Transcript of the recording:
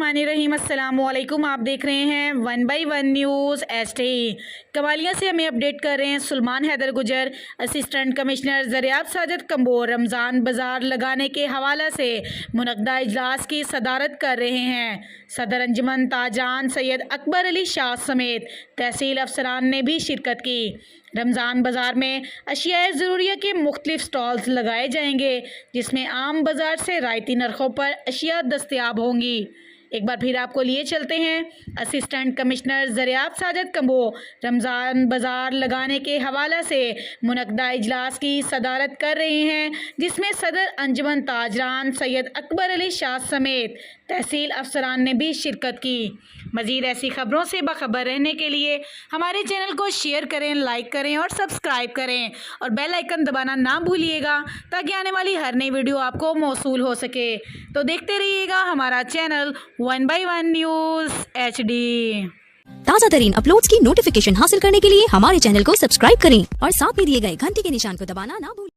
बिस्मिल्लाहिर्रहमानिर्रहीम। अस्सलामुअलैकुम। आप देख रहे हैं 1 बाई 1 न्यूज़ एचडी। कवालिया से हमें अपडेट कर रहे हैं सुलेमान हैदर गुजर, असिस्टेंट कमिश्नर ज़रियात साजिद कंबोर रमज़ान बाज़ार लगाने के हवाले से मुनक़दा इजलास की सदारत कर रहे हैं। सदर अंजुमन ताजरान सैयद अकबर अली शाह समेत तहसील अफसरान ने भी शिरकत की। रमज़ान बाज़ार में अशियाए ज़रूरिया के मुख्तलिफ स्टॉल्स लगाए जाएंगे, जिसमें आम बाज़ार से रायती नरखों पर अशिया दस्तयाब होंगी। एक बार फिर आपको लिए चलते हैं। असिस्टेंट कमिश्नर ज़रियात साजिद कंबोर रमज़ान बाज़ार लगाने के हवाले से मुनक़दा इजलास की सदारत कर रहे हैं, जिसमें सदर अंजुमन ताजरान सैयद अकबर अली शाह समेत तहसील अफसरान ने भी शिरकत की। मज़ीद ऐसी खबरों से बाखबर रहने के लिए हमारे चैनल को शेयर करें, लाइक करें और सब्सक्राइब करें और बेल आइकन दबाना ना भूलिएगा, ताकि आने वाली हर नई वीडियो आपको मौसूल हो सके। तो देखते रहिएगा हमारा चैनल 1 बाई 1 न्यूज़ एचडी। ताज़ा तरीन अपलोड्स की नोटिफिकेशन हासिल करने के लिए हमारे चैनल को सब्सक्राइब करें और साथ में दिए गए घंटी के निशान को दबाना ना भूलें।